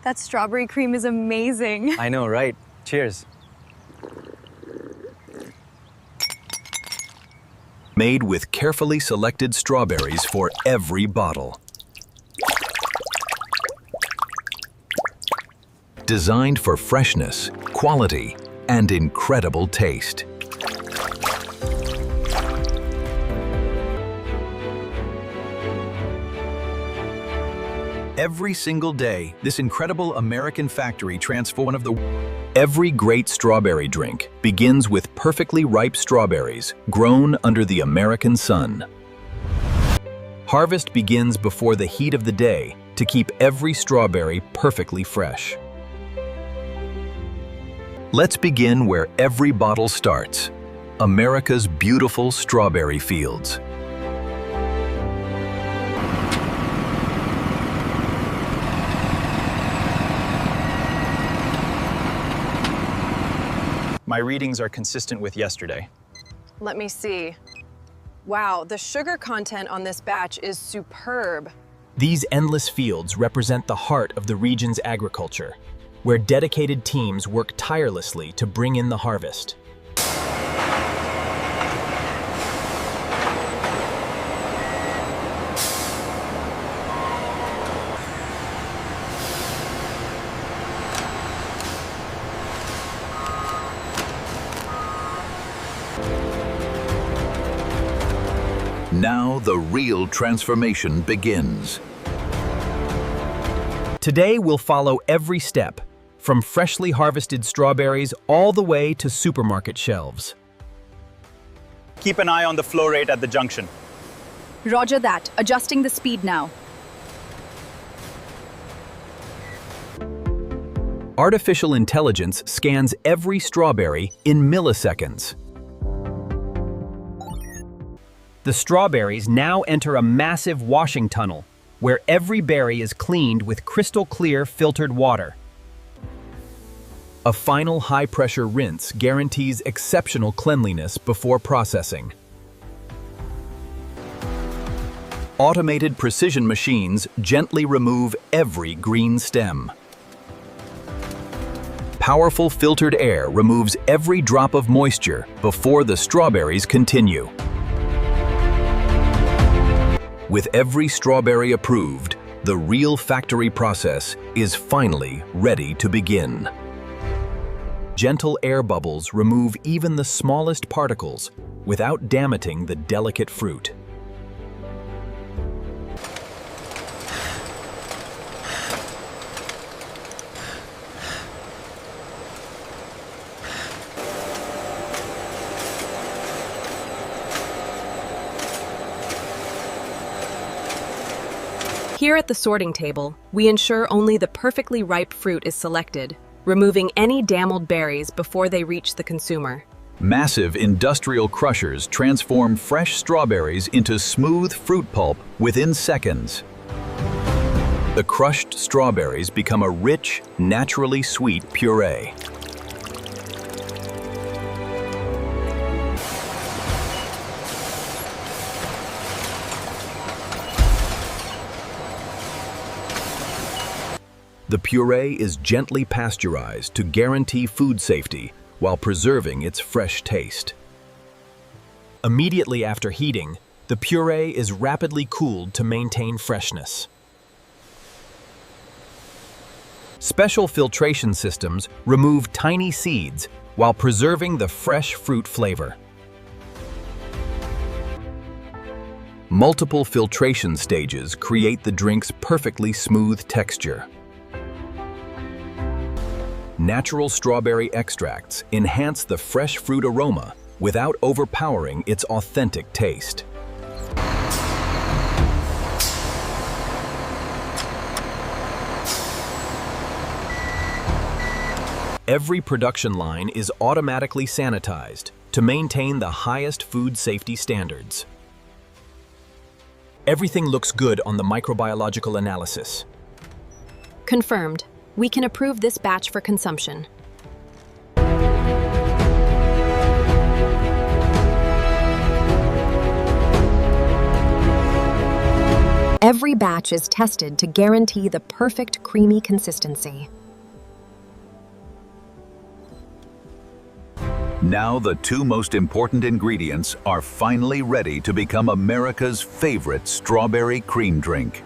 That strawberry cream is amazing. I know, right? Cheers. Made with carefully selected strawberries for every bottle. Designed for freshness, quality, and incredible taste. Every single day, this incredible American factory transforms one of the... Every great strawberry drink begins with perfectly ripe strawberries grown under the American sun. Harvest begins before the heat of the day to keep every strawberry perfectly fresh. Let's begin where every bottle starts, America's beautiful strawberry fields. My readings are consistent with yesterday. Let me see. Wow, the sugar content on this batch is superb. These endless fields represent the heart of the region's agriculture, where dedicated teams work tirelessly to bring in the harvest. Now the real transformation begins. Today we'll follow every step, from freshly harvested strawberries all the way to supermarket shelves. Keep an eye on the flow rate at the junction. Roger that. Adjusting the speed now. Artificial intelligence scans every strawberry in milliseconds. The strawberries now enter a massive washing tunnel, where every berry is cleaned with crystal clear filtered water. A final high-pressure rinse guarantees exceptional cleanliness before processing. Automated precision machines gently remove every green stem. Powerful filtered air removes every drop of moisture before the strawberries continue. With every strawberry approved, the real factory process is finally ready to begin. Gentle air bubbles remove even the smallest particles without damaging the delicate fruit. Here at the sorting table, we ensure only the perfectly ripe fruit is selected, removing any damaged berries before they reach the consumer. Massive industrial crushers transform fresh strawberries into smooth fruit pulp within seconds. The crushed strawberries become a rich, naturally sweet puree. The puree is gently pasteurized to guarantee food safety while preserving its fresh taste. Immediately after heating, the puree is rapidly cooled to maintain freshness. Special filtration systems remove tiny seeds while preserving the fresh fruit flavor. Multiple filtration stages create the drink's perfectly smooth texture. Natural strawberry extracts enhance the fresh fruit aroma without overpowering its authentic taste. Every production line is automatically sanitized to maintain the highest food safety standards. Everything looks good on the microbiological analysis. Confirmed. We can approve this batch for consumption. Every batch is tested to guarantee the perfect creamy consistency. Now the two most important ingredients are finally ready to become America's favorite strawberry cream drink.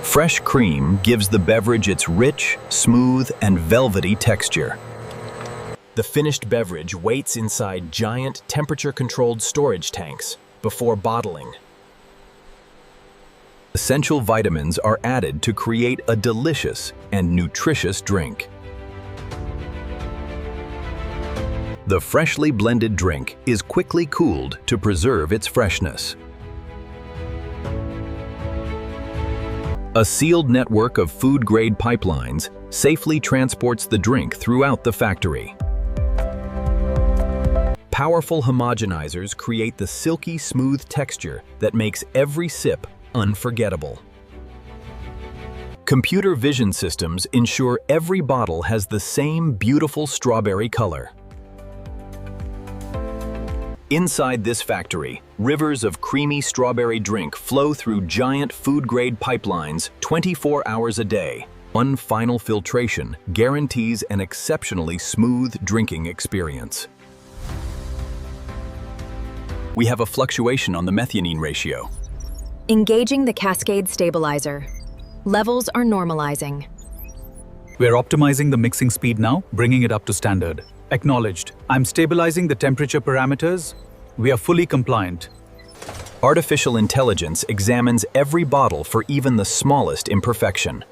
Fresh cream gives the beverage its rich, smooth, and velvety texture. The finished beverage waits inside giant temperature-controlled storage tanks before bottling. Essential vitamins are added to create a delicious and nutritious drink. The freshly blended drink is quickly cooled to preserve its freshness. A sealed network of food-grade pipelines safely transports the drink throughout the factory. Powerful homogenizers create the silky smooth texture that makes every sip unforgettable. Computer vision systems ensure every bottle has the same beautiful strawberry color. Inside this factory, rivers of creamy strawberry drink flow through giant food-grade pipelines 24 hours a day. One final filtration guarantees an exceptionally smooth drinking experience. We have a fluctuation on the methionine ratio. Engaging the cascade stabilizer. Levels are normalizing. We're optimizing the mixing speed now, bringing it up to standard. Acknowledged. I'm stabilizing the temperature parameters. We are fully compliant. Artificial intelligence examines every bottle for even the smallest imperfection.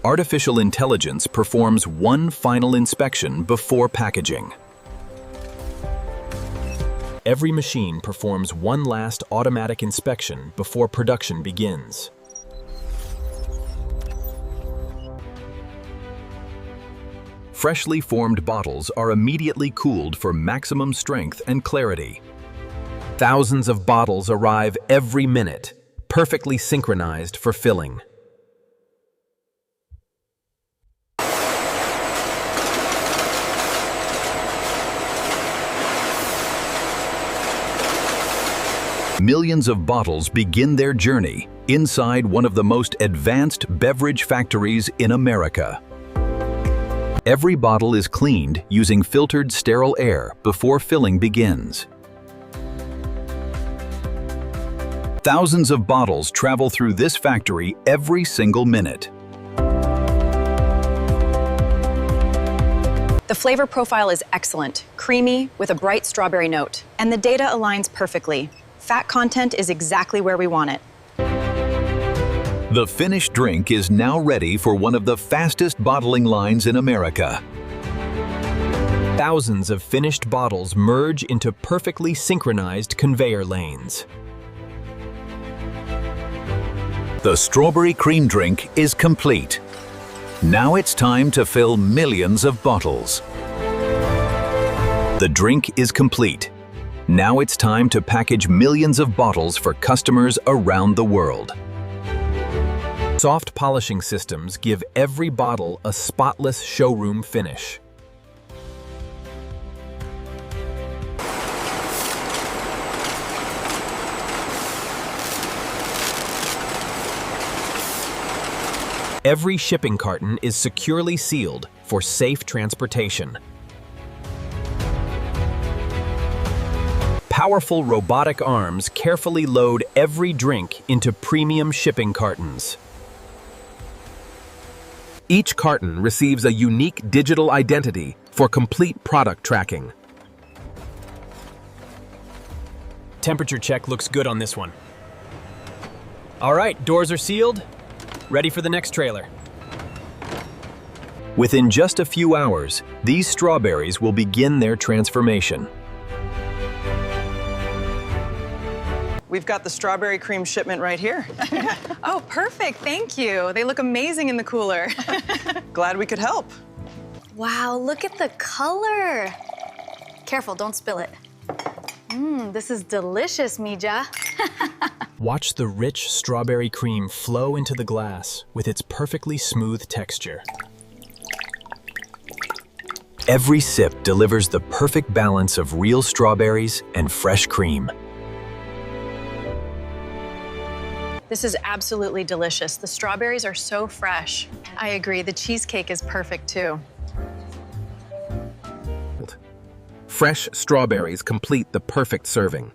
Artificial intelligence performs one final inspection before packaging. Every machine performs one last automatic inspection before production begins. Freshly formed bottles are immediately cooled for maximum strength and clarity. Thousands of bottles arrive every minute, perfectly synchronized for filling. Millions of bottles begin their journey inside one of the most advanced beverage factories in America. Every bottle is cleaned using filtered sterile air before filling begins. Thousands of bottles travel through this factory every single minute. The flavor profile is excellent, creamy with a bright strawberry note, and the data aligns perfectly. Fat content is exactly where we want it. The finished drink is now ready for one of the fastest bottling lines in America. Thousands of finished bottles merge into perfectly synchronized conveyor lanes. The strawberry cream drink is complete. Now it's time to fill millions of bottles. The drink is complete. Now it's time to package millions of bottles for customers around the world. Soft polishing systems give every bottle a spotless showroom finish. Every shipping carton is securely sealed for safe transportation. Powerful robotic arms carefully load every drink into premium shipping cartons. Each carton receives a unique digital identity for complete product tracking. Temperature check looks good on this one. All right, doors are sealed. Ready for the next trailer. Within just a few hours, these strawberries will begin their transformation. We've got the strawberry cream shipment right here. Oh, perfect, thank you. They look amazing in the cooler. Glad we could help. Wow, look at the color. Careful, don't spill it. This is delicious, Mija. Watch the rich strawberry cream flow into the glass with its perfectly smooth texture. Every sip delivers the perfect balance of real strawberries and fresh cream. This is absolutely delicious. The strawberries are so fresh. I agree, the cheesecake is perfect too. Fresh strawberries complete the perfect serving.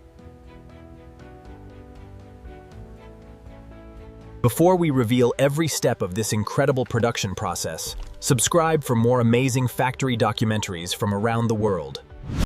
Before we reveal every step of this incredible production process, subscribe for more amazing factory documentaries from around the world.